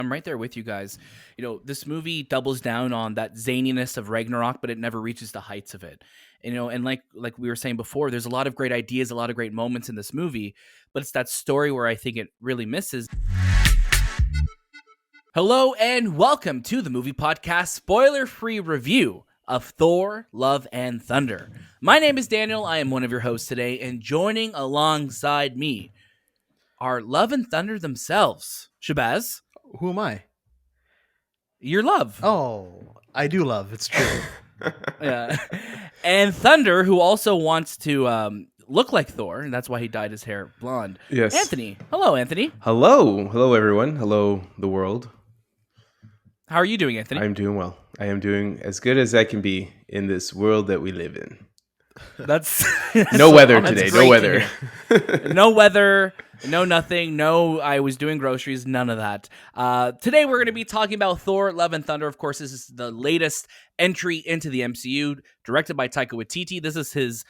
I'm right there with you guys. This movie doubles down on that zaniness of Ragnarok, but it never reaches the heights of it. And like we were saying before, there's a lot of great ideas, a lot of great moments in this movie, but it's that story where I think it really misses. Hello and welcome to the Movie Podcast spoiler-free review of Thor, Love and Thunder. My name is Daniel. I am one of your hosts today, and joining alongside me are Love and Thunder themselves. Shahbaz. Who am I? You're Love. Oh, I do love. It's true. Yeah. And Thunder, who also wants to look like Thor, and that's why he dyed his hair blonde. Yes. Anthony. Hello, Anthony. Hello. Hello, everyone. Hello, the world. How are you doing, Anthony? I'm doing well. I am doing as good as I can be in this world that we live in. That's no weather today. No weather. No weather. No nothing. No, I was doing groceries. None of that. Today we're going to be talking about Thor, Love and Thunder. Of course, this is the latest entry into the MCU, directed by Taika Waititi. This is his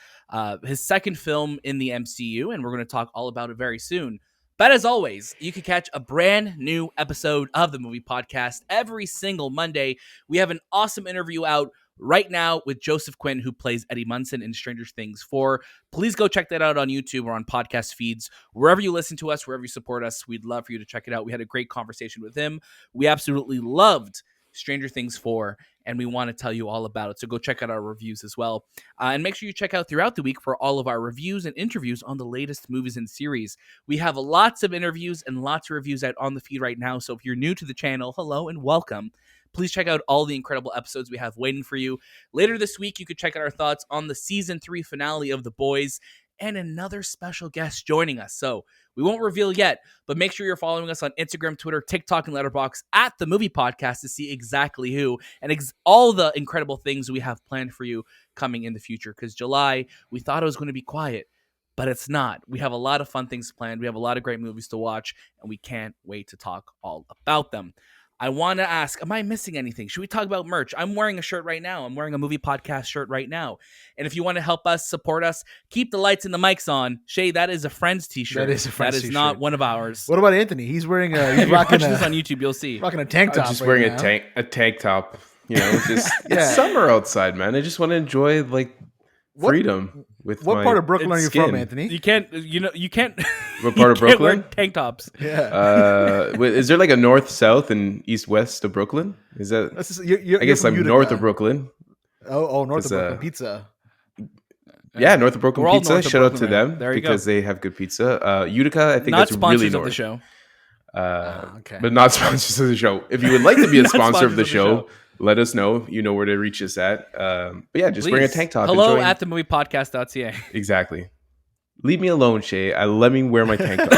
second film in the MCU, and we're going to talk all about it very soon. But as always, you can catch a brand new episode of the Movie Podcast every single Monday. We have an awesome interview out right now with Joseph Quinn, who plays Eddie Munson in Stranger Things 4. Please go check that out on YouTube or on podcast feeds. Wherever you listen to us, wherever you support us, we'd love for you to check it out. We had a great conversation with him. We absolutely loved Stranger Things 4, and we want to tell you all about it. So go check out our reviews as well. And make sure you check out throughout the week for all of our reviews and interviews on the latest movies and series. We have lots of interviews and lots of reviews out on the feed right now. So if you're new to the channel, hello and welcome. Please check out all the incredible episodes we have waiting for you. Later this week, you could check out our thoughts on the Season 3 finale of The Boys and another special guest joining us. So we won't reveal yet, but make sure you're following us on Instagram, Twitter, TikTok, and Letterboxd at The Movie Podcast to see exactly who and all the incredible things we have planned for you coming in the future. Because July, we thought it was going to be quiet, but it's not. We have a lot of fun things planned. We have a lot of great movies to watch, and we can't wait to talk all about them. I want to ask, am I missing anything? Should we talk about merch? I'm wearing a shirt right now. I'm wearing a Movie Podcast shirt right now. And if you want to help us, support us, keep the lights and the mics on. Shay, that is a Friends t-shirt. That is a Friends t-shirt. That is not one of ours. What about Anthony? He's wearing he's rocking this on YouTube, you'll see. Rocking a tank top. I'm just wearing a tank top. It's summer outside, man. I just want to enjoy freedom. What part of Brooklyn are you from, Anthony? You can't. What part of Brooklyn? Wear tank tops. Yeah. Is there like a north, south, and east, west of Brooklyn? Is that? I guess I'm north of Brooklyn. Oh, north of Brooklyn pizza. Yeah, north of Brooklyn pizza. Shout out to them because they have good pizza. Utica, I think not that's really north. Of the show. Okay. But not sponsors of the show. If you would like to be a sponsor of the show, let us know. You know where to reach us at. But yeah, just wearing a tank top. Hello at TheMoviePodcast.ca. Exactly. Leave me alone, Shay. Let me wear my tank top.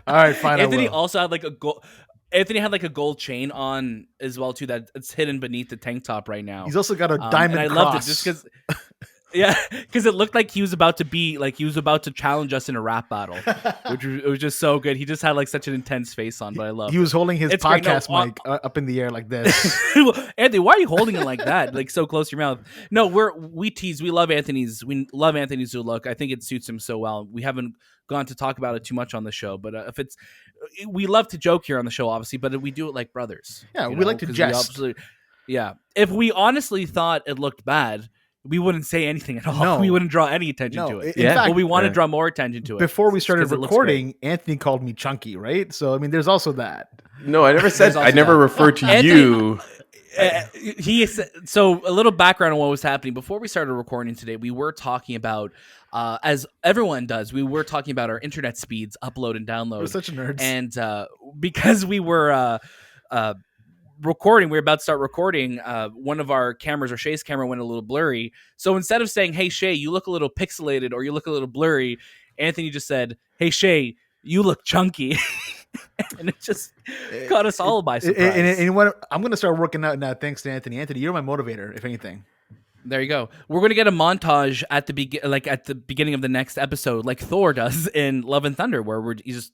All right, fine. Anthony also had Anthony had a gold chain on as well too that it's hidden beneath the tank top right now. He's also got a diamond and I cross. loved it just because. Yeah, because it looked like he was about to challenge us in a rap battle, it was just so good. He just had such an intense face on, but I love. He was holding his podcast mic up in the air like this. Anthony, why are you holding it like that, so close to your mouth? No, we tease. We love Anthony's new look. I think it suits him so well. We haven't gone to talk about it too much on the show, but we love to joke here on the show, obviously, but we do it like brothers. Yeah, we like to jest. If we honestly thought it looked bad, we wouldn't say anything at all. No. We wouldn't draw any attention to it. In fact, but we want to draw more attention to it. Before we started recording, Anthony called me chunky, right? So, I mean, there's also that. No, I never said. I never referred to Anthony, you. So a little background on what was happening before we started recording today. We were talking about, as everyone does, we were talking about our internet speeds, upload and download. We're such nerds. And because we were recording, we were about to start recording, one of our cameras, or Shay's camera, went a little blurry. So instead of saying, "Hey Shay, you look a little pixelated," or "You look a little blurry," Anthony just said, "Hey Shay, you look chunky." And it just caught us all by surprise. And I'm going to start working out now thanks to Anthony. Anthony, you're my motivator, if anything. There you go. We're going to get a montage at the beginning of the next episode, like Thor does in Love and Thunder, where he's just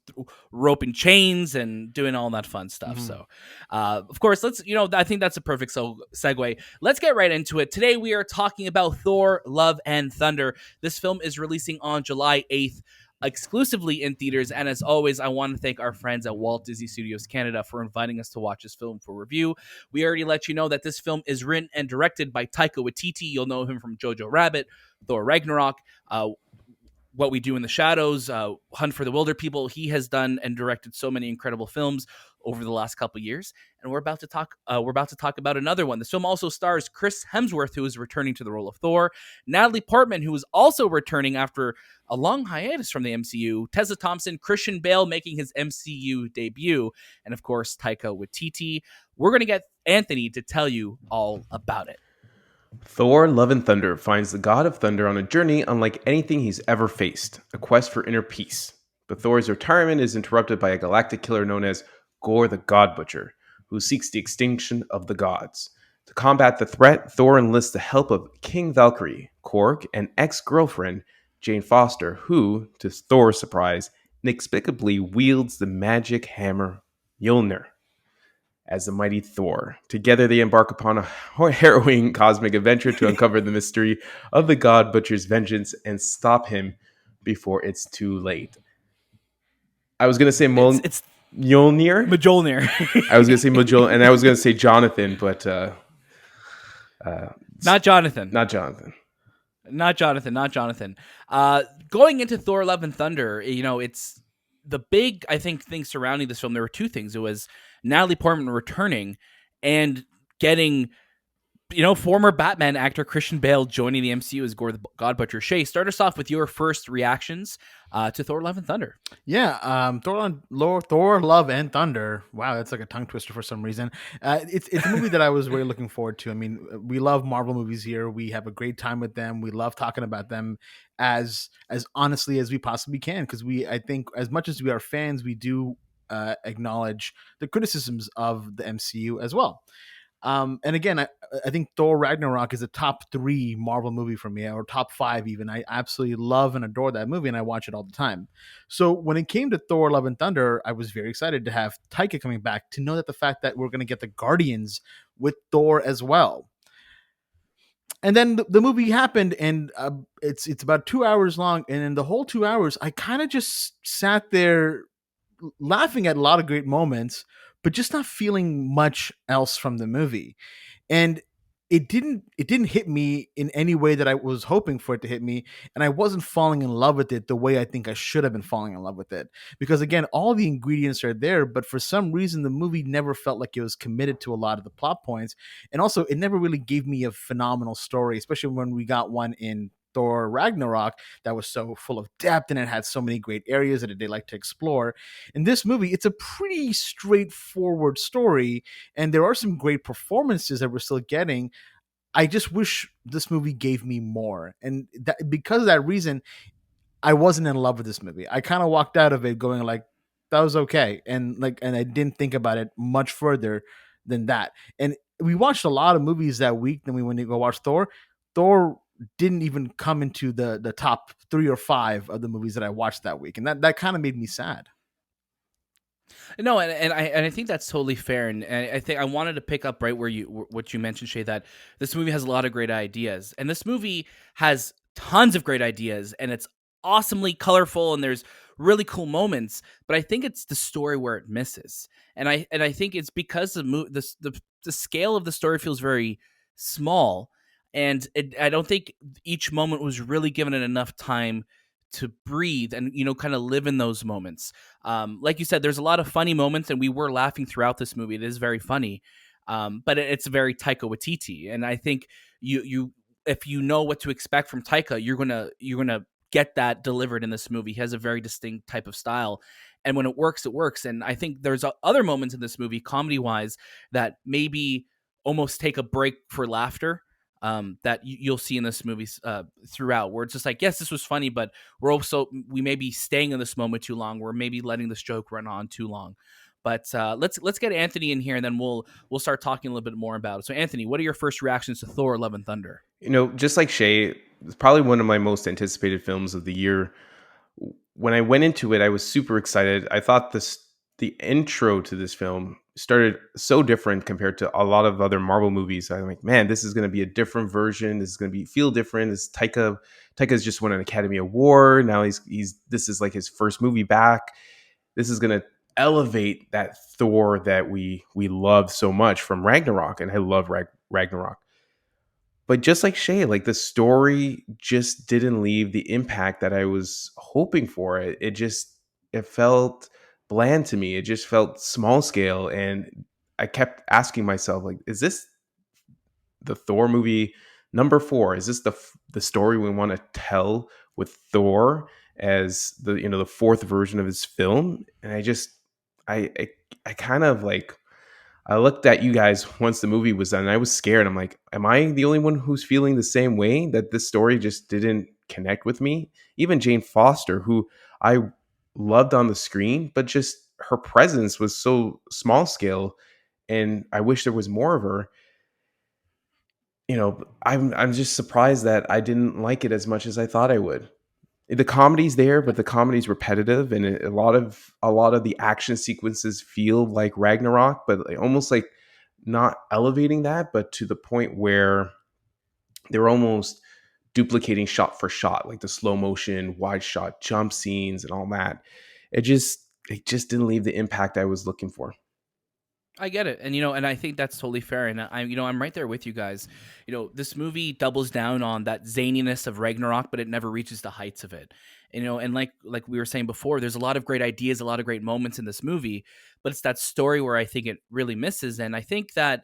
roping chains and doing all that fun stuff. Mm-hmm. So, of course, I think that's a perfect segue. Let's get right into it. Today, we are talking about Thor, Love and Thunder. This film is releasing on July 8th. exclusively in theaters. And as always, I want to thank our friends at Walt Disney Studios Canada for inviting us to watch this film for review. We already let you know that this film is written and directed by Taika Waititi. You'll know him from Jojo Rabbit, Thor Ragnarok, What We Do in the Shadows, Hunt for the Wilder People. He has done and directed so many incredible films over the last couple years, and we're about to talk about another one. This film also stars Chris Hemsworth, who is returning to the role of Thor, Natalie Portman, who is also returning after a long hiatus from the MCU, Tessa Thompson, Christian Bale making his MCU debut, and of course Taika Waititi. We're going to get Anthony to tell you all about it. Thor: Love and Thunder finds the god of thunder on a journey unlike anything he's ever faced, a quest for inner peace. But Thor's retirement is interrupted by a galactic killer known as Gorr the God Butcher, who seeks the extinction of the gods. To combat the threat, Thor enlists the help of King Valkyrie, Korg, and ex-girlfriend Jane Foster, who, to Thor's surprise, inexplicably wields the magic hammer Mjolnir. As the mighty Thor, together they embark upon a harrowing cosmic adventure to uncover the mystery of the God Butcher's vengeance and stop him before it's too late. I was going to say Mjolnir. I was going to say Mjolnir, and I was going to say Jonathan, but not Jonathan. Not Jonathan. Not Jonathan. Going into Thor: Love and Thunder, it's the big, I think, thing surrounding this film. There were two things. It was Natalie Portman returning and getting, former Batman actor Christian Bale joining the MCU as Gorr the God Butcher. Shay, start us off with your first reactions to Thor: Love and Thunder. Yeah, Thor: Love and Thunder. Wow, that's like a tongue twister for some reason. It's a movie that I was really looking forward to. I mean, we love Marvel movies here. We have a great time with them. We love talking about them as honestly as we possibly can, because I think as much as we are fans, we do acknowledge the criticisms of the MCU as well. And again, I think Thor Ragnarok is a top 3 Marvel movie for me, or top 5 even. I absolutely love and adore that movie, and I watch it all the time. So when it came to Thor Love and Thunder, I was very excited to have Taika coming back, to know that the fact that we're going to get the Guardians with Thor as well. And then the movie happened, and it's about 2 hours long, and in the whole 2 hours, I kind of just sat there laughing at a lot of great moments, but just not feeling much else from the movie. And it didn't hit me in any way that I was hoping for it to hit me, and I wasn't falling in love with it the way I think I should have been falling in love with it. Because again, all the ingredients are there, but for some reason the movie never felt like it was committed to a lot of the plot points, and also it never really gave me a phenomenal story, especially when we got one in Thor Ragnarok that was so full of depth, and it had so many great areas that they like to explore. In this movie, it's a pretty straightforward story, and there are some great performances that we're still getting. I just wish this movie gave me more, and because of that reason, I wasn't in love with this movie. I kind of walked out of it going like, that was okay, and I didn't think about it much further than that. And we watched a lot of movies that week. Then we went to go watch Thor. Thor didn't even come into the top 3 or 5 of the movies that I watched that week, and that kind of made me sad. No, and I think that's totally fair, and I think I wanted to pick up right where what you mentioned, Shay, that this movie has a lot of great ideas, and this movie has tons of great ideas, and it's awesomely colorful, and there's really cool moments. But I think it's the story where it misses, and I think it's because the scale of the story feels very small. And I don't think each moment was really given it enough time to breathe and, kind of live in those moments. Like you said, there's a lot of funny moments, and we were laughing throughout this movie. It is very funny, but it's very Taika Waititi. And I think you if you know what to expect from Taika, you're gonna get that delivered in this movie. He has a very distinct type of style, and when it works, it works. And I think there's other moments in this movie, comedy-wise, that maybe almost take a break for laughter. That you'll see in this movie throughout, where it's just like, yes, this was funny, but we may be staying in this moment too long. We're maybe letting this joke run on too long. But let's get Anthony in here, and then we'll start talking a little bit more about it. So, Anthony, what are your first reactions to Thor: Love and Thunder? Just like Shay, it's probably one of my most anticipated films of the year. When I went into it, I was super excited. I thought the intro to this film started so different compared to a lot of other Marvel movies. I'm like, man, this is going to be a different version. This is going to be feel different. This Taika's just won an Academy Award. Now he's this is like his first movie back. This is going to elevate that Thor that we love so much from Ragnarok, and I love Ragnarok. But just like Shay, like the story just didn't leave the impact that I was hoping for. It felt bland to me. It just felt small scale, and I kept asking myself, like, is this the Thor movie number 4? Is this the story we want to tell with Thor as the fourth version of his film? And I I, I kind of like I looked at you guys once the movie was done, and I was scared. I'm like, am I the only one who's feeling the same way, that this story just didn't connect with me? Even Jane Foster, who I loved on the screen, but just her presence was so small scale, and I wish there was more of her. I'm just surprised that I didn't like it as much as I thought I would. The comedy's there, but the comedy's repetitive, and a lot of the action sequences feel like Ragnarok, but almost like not elevating that, but to the point where they're almost duplicating shot for shot, like the slow motion, wide shot, jump scenes, and all that. It just didn't leave the impact I was looking for. I get it. And and I think that's totally fair. And I'm right there with you guys. This movie doubles down on that zaniness of Ragnarok, but it never reaches the heights of it. And like we were saying before, there's a lot of great ideas, a lot of great moments in this movie, but it's that story where I think it really misses. And I think that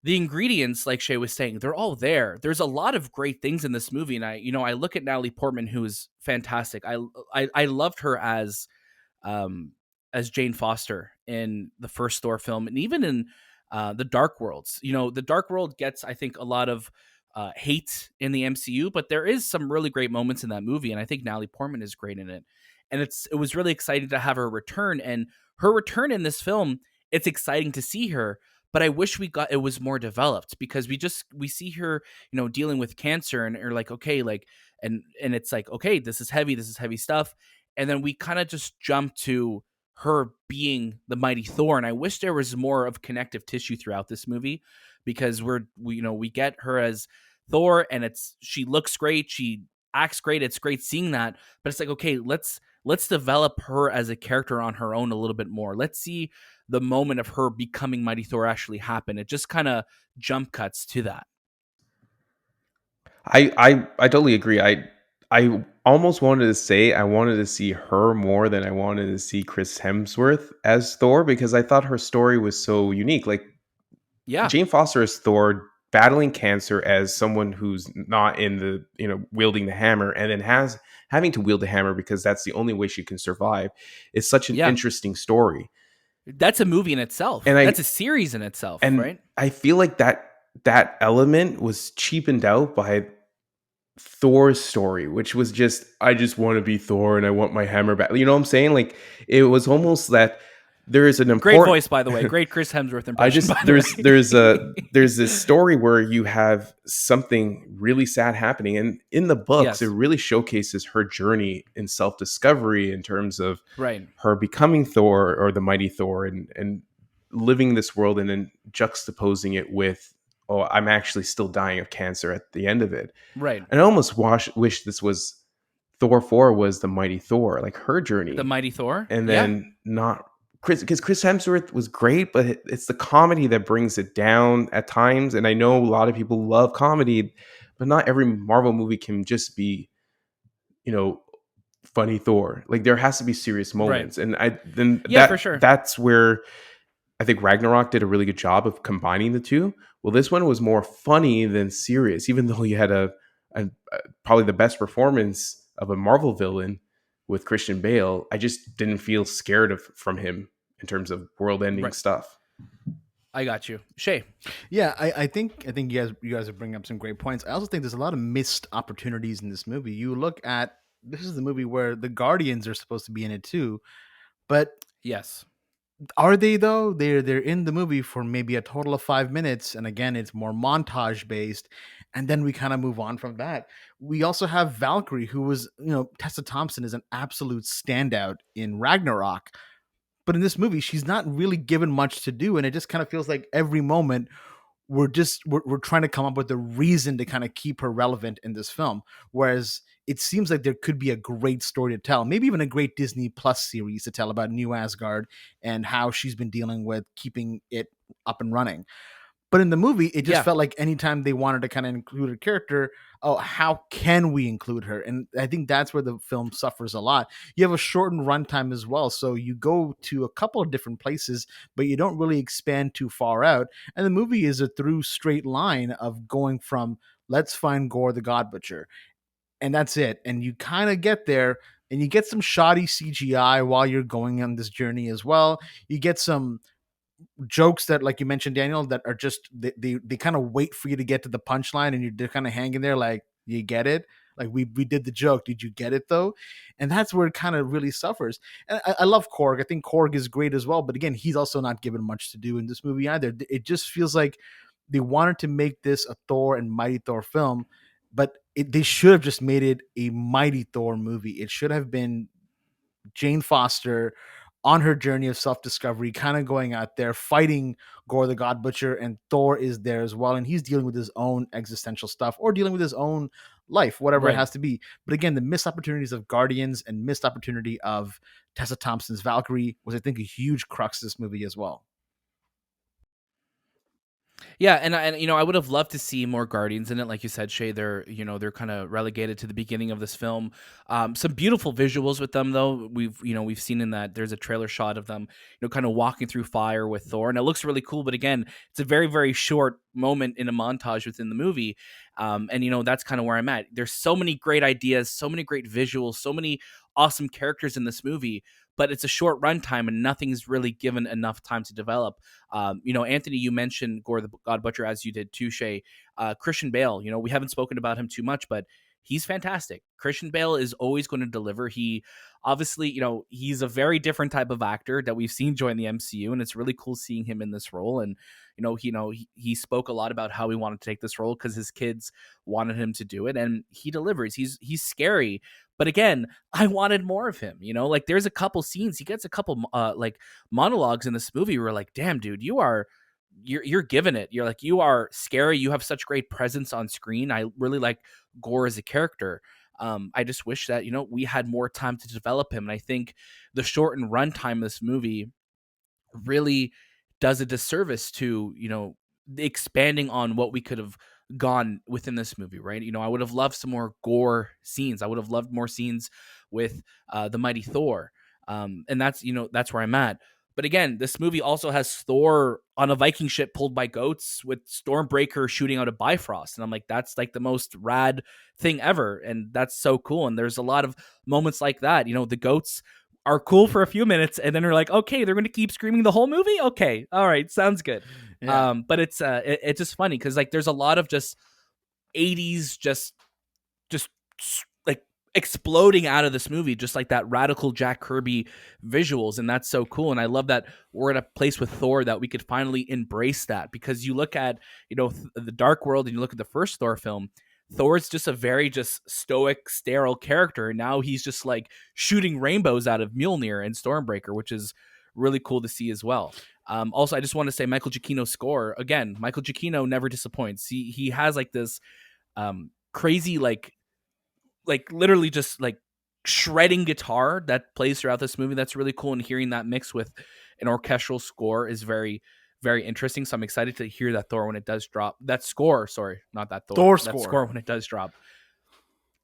the ingredients, like Shay was saying, they're all there. There's a lot of great things in this movie. And I look at Natalie Portman, who is fantastic. I loved her um, as Jane Foster in the first Thor film, and even in the Dark Worlds. The Dark World gets, I think, a lot of hate in the MCU, but there is some really great moments in that movie, and I think Natalie Portman is great in it. And it was really exciting to have her return, and her return in this film. It's exciting to see her, but I wish it was more developed, because we see her, dealing with cancer, and are like, okay, like, and it's like, okay, this is heavy stuff, and then we kind of just jump to her being the mighty Thor. And I wish there was more of connective tissue throughout this movie, because we get her as Thor, and she looks great, she acts great, it's great seeing that, but it's like, okay, let's develop her as a character on her own a little bit more. Let's see the moment of her becoming mighty Thor actually happen. It just kind of jump cuts to that. I totally agree. I almost wanted to say I wanted to see her more than I wanted to see Chris Hemsworth as Thor, because I thought her story was so unique. Like, Yeah. Jane Foster as Thor, battling cancer as someone who's not in the wielding the hammer, and then having to wield the hammer because that's the only way she can survive, is such an Yeah. interesting story. That's a movie in itself. And That's a series in itself, right? I feel like that element was cheapened out by Thor's story, which was just, I just want to be Thor and I want my hammer back. You know what I'm saying? Like, it was almost that there is an Great important voice, by the way. Great Chris Hemsworth impression. I just by the way. there's this story where you have something really sad happening, and in the books Yes. it really showcases her journey in self-discovery in terms of Right. her becoming Thor, or the mighty Thor, and living this world, and then juxtaposing it with, oh, I'm actually still dying of cancer at the end of it. Right. And I almost wish this was Thor 4 was the mighty Thor, like her The journey, mighty Thor. and then not Chris, because Chris Hemsworth was great, but it's the comedy that brings it down at times. And I know a lot of people love comedy, but not every Marvel movie can just be, you know, funny Thor. Like, there has to be serious moments, and For sure. that's where I think Ragnarok did a really good job of combining the two. Well, this one was more funny than serious, even though you had a probably the best performance of a Marvel villain with Christian Bale. I just didn't feel scared from him in terms of world-ending stuff. I got you, Shay. Yeah, I think you guys are bringing up some great points. I also think there's a lot of missed opportunities in this movie. You look at, this is the movie where the Guardians are supposed to be in it too, but Yes. are they though? They're in the movie for maybe a total of 5 minutes, and again, it's more montage based, and then we kind of move on from that. We also have Valkyrie, who was, Tessa Thompson is an absolute standout in Ragnarok, But in this movie, she's not really given much to do, and it just kind of feels like every moment we're trying to come up with a reason to kind of keep her relevant in this film. Whereas it seems like there could be a great story to tell, maybe even a great Disney Plus series to tell about New Asgard and how she's been dealing with keeping it up and running. But in the movie, it just Yeah. felt like anytime they wanted to kind of include a character, oh, how can we include her? And I think that's where the film suffers a lot. You have a shortened runtime as well. So you go to a couple of different places, but you don't really expand too far out. And the movie is a through straight line of going from let's find Gore the God Butcher. And that's it. And you kind of get there and you get some shoddy CGI while you're going on this journey as well. You get some jokes that, like you mentioned, Daniel, that are just they kind of wait for you to get to the punchline, and they're kind of hanging there like, you get it, like we did the joke, did you get it though? And that's where it kind of really suffers. And I love Korg. I think Korg is great as well, but again, he's also not given much to do in this movie either. It just feels like they wanted to make this a Thor and Mighty Thor film, but they should have just made it a Mighty Thor movie. It should have been Jane Foster on her journey of self-discovery, kind of going out there fighting Gore the God Butcher, and Thor is there as well, and he's dealing with his own existential stuff or dealing with his own life, whatever it Right. has to be. But again, the missed opportunities of Guardians and missed opportunity of Tessa Thompson's Valkyrie was, I think, a huge crux of this movie as well. Yeah, and I would have loved to see more Guardians in it. Like you said, Shay, they're kind of relegated to the beginning of this film. Some beautiful visuals with them, though. We've seen in that there's a trailer shot of them, kind of walking through fire with Thor, and it looks really cool. But again, it's a very very short moment in a montage within the movie, and that's kind of where I'm at. There's so many great ideas, so many great visuals, so many awesome characters in this movie, but it's a short runtime and nothing's really given enough time to develop. Anthony, you mentioned Gore the God Butcher, as you did too, Shay. Christian Bale, we haven't spoken about him too much, but he's fantastic. Christian Bale is always going to deliver. He obviously, he's a very different type of actor that we've seen join the MCU, and it's really cool seeing him in this role. And he spoke a lot about how he wanted to take this role because his kids wanted him to do it, and he delivers. He's scary, but again, I wanted more of him. Like there's a couple scenes, he gets a couple like monologues in this movie where we're like, damn, dude, you're giving it. You're like, you are scary. You have such great presence on screen. I really like Gore as a character. I just wish that we had more time to develop him, and I think the shortened runtime of this movie really does a disservice to expanding on what we could have gone within this movie, right? I would have loved some more Gore scenes. I would have loved more scenes with the mighty Thor, and that's where I'm at. But again, this movie also has Thor on a Viking ship pulled by goats with Stormbreaker shooting out a Bifrost. And I'm like, that's like the most rad thing ever. And that's so cool. And there's a lot of moments like that. The goats are cool for a few minutes and then they're like, okay, they're going to keep screaming the whole movie. Okay. All right. Sounds good. Yeah. But it's just funny because like there's a lot of just 80s just like exploding out of this movie, just like that radical Jack Kirby visuals, and that's so cool. And I love that we're at a place with Thor that we could finally embrace that, because you look at the Dark World and you look at the first Thor film, Thor's just a very just stoic, sterile character, and now he's just like shooting rainbows out of Mjolnir and Stormbreaker, which is really cool to see as well. Also, I just want to say Michael Giacchino's score again. Michael Giacchino never disappoints. He has like this crazy like literally just like shredding guitar that plays throughout this movie. That's really cool, and hearing that mixed with an orchestral score is very very interesting. So I'm excited to hear that Thor when it does drop. That score, sorry, not that Thor. That score when it does drop.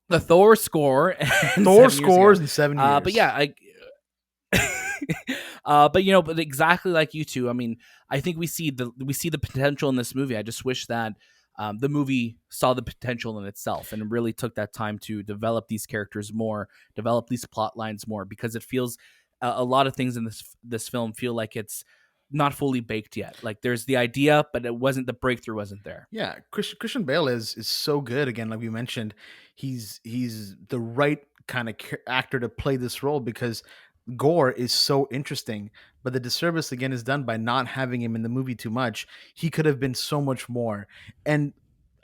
The Thor score. Thor scores in 7 years. But yeah, but exactly like you two. I mean, I think we see the potential in this movie. I just wish that the movie saw the potential in itself and really took that time to develop these characters more, develop these plot lines more, because it feels a lot of things in this film feel like it's not fully baked yet. Like there's the idea, but the breakthrough wasn't there. Yeah, Christian Bale is so good. Again, like we mentioned, he's the right kind of actor to play this role, because Gore is so interesting, but the disservice again is done by not having him in the movie too much. He could have been so much more. And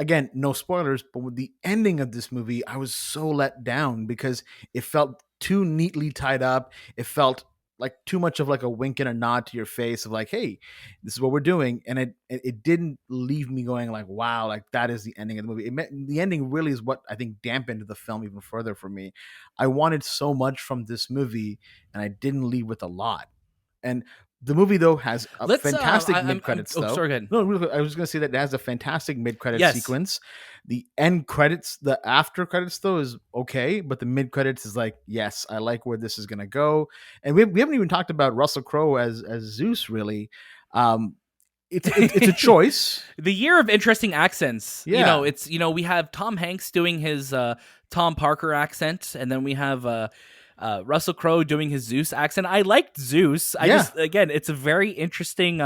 again, no spoilers, but with the ending of this movie, I was so let down because it felt too neatly tied up. It felt like too much of like a wink and a nod to your face of like, hey, this is what we're doing, and it didn't leave me going like, wow, like that is the ending of the movie. The ending really is what I think dampened the film even further for me. I wanted so much from this movie, and I didn't leave with a lot. And the movie though has a Let's fantastic mid credits though. sorry, go ahead. No, real quick, I was going to say that it has a fantastic mid credit Yes. sequence. The end credits, the after credits though is okay, but the mid credits is like, yes, I like where this is going to go. And we haven't even talked about Russell Crowe as Zeus really. It's a choice. The year of interesting accents. You Yeah. know, it's, you know, we have Tom Hanks doing his Tom Parker accent, and then we have Russell Crowe doing his Zeus accent. I liked Zeus. I just, again, it's a very interesting,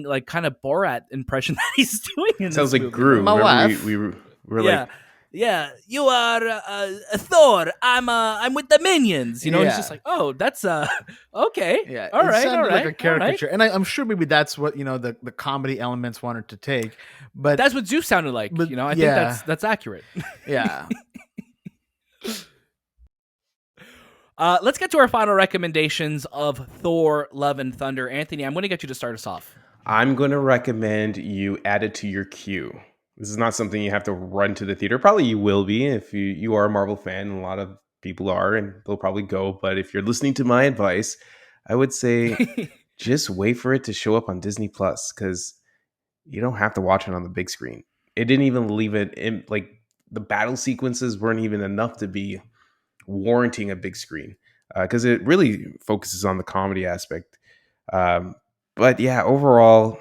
like kind of Borat impression that he's doing. In Sounds this like movie. Gru. My Remember wife. we were Yeah. like, Yeah, you are Thor. I'm with the minions. You know, he's just like, oh, that's okay. Yeah, all right, sounded all right, like a caricature, and I'm sure maybe that's what the comedy elements wanted to take, but That's what Zeus sounded like. But, You know, I yeah. think that's accurate. yeah, Let's get to our final recommendations of Thor: Love and Thunder. Anthony, I'm going to get you to start us off. I'm going to recommend you add it to your queue. This is not something you have to run to the theater. Probably you will be if you are a Marvel fan. A lot of people are, and they'll probably go. But if you're listening to my advice, I would say just wait for it to show up on Disney Plus, because you don't have to watch it on the big screen. It didn't even leave it in, like, the battle sequences weren't even enough to be warranting a big screen, because it really focuses on the comedy aspect. But yeah, overall,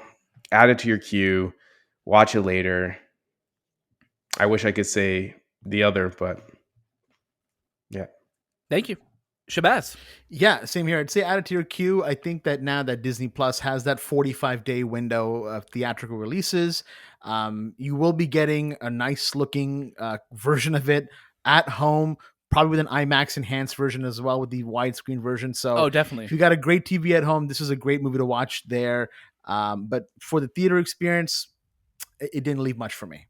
add it to your queue, watch it later. I wish I could say the other, but yeah. Thank you, Shahbaz. yeah. Same here. I'd say add it to your queue. I think that now that Disney Plus has that 45-day window of theatrical releases, you will be getting a nice looking version of it at home. Probably with an IMAX enhanced version as well, with the widescreen version. So, Oh, definitely. if you got a great TV at home, this is a great movie to watch there. But for the theater experience, it didn't leave much for me.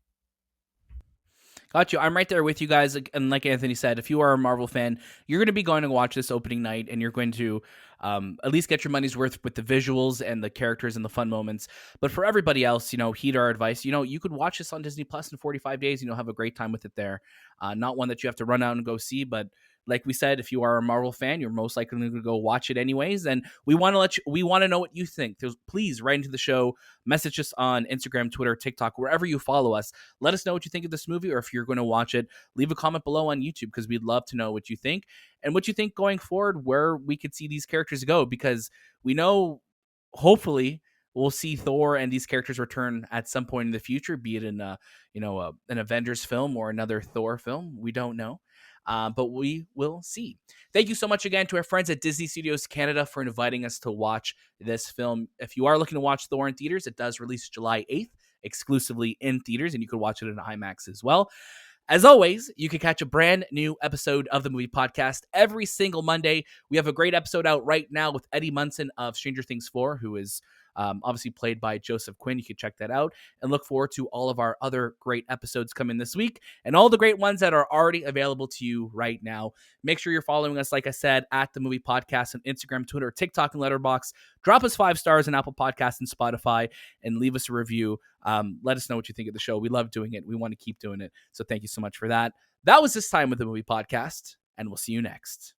Got you. I'm right there with you guys. And like Anthony said, if you are a Marvel fan, you're going to be going to watch this opening night, and you're going to at least get your money's worth with the visuals and the characters and the fun moments. But for everybody else, heed our advice. You could watch this on Disney Plus in 45 days. Have a great time with it there. Not one that you have to run out and go see, but like we said, if you are a Marvel fan, you're most likely going to go watch it anyways. And we want to know what you think. Please write into the show, message us on Instagram, Twitter, TikTok, wherever you follow us. Let us know what you think of this movie, or if you're going to watch it, leave a comment below on YouTube, because we'd love to know what you think and what you think going forward, where we could see these characters go, because we know, hopefully, we'll see Thor and these characters return at some point in the future, be it in an Avengers film or another Thor film. We don't know. But we will see. Thank you so much again to our friends at Disney Studios Canada for inviting us to watch this film. If you are looking to watch Thor in theaters, it does release July 8th, exclusively in theaters, and you can watch it in IMAX as well. As always, you can catch a brand new episode of the Movie Podcast every single Monday. We have a great episode out right now with Eddie Munson of Stranger Things 4, who is obviously played by Joseph Quinn. You can check that out, and look forward to all of our other great episodes coming this week, and all the great ones that are already available to you right now. Make sure you're following us, like I said, at The Movie Podcast on Instagram, Twitter, TikTok, and Letterboxd. Drop us 5 stars on Apple Podcasts and Spotify, and leave us a review. Let us know what you think of the show. We love doing it. We want to keep doing it. So thank you so much for that. That was This Time with The Movie Podcast, and we'll see you next.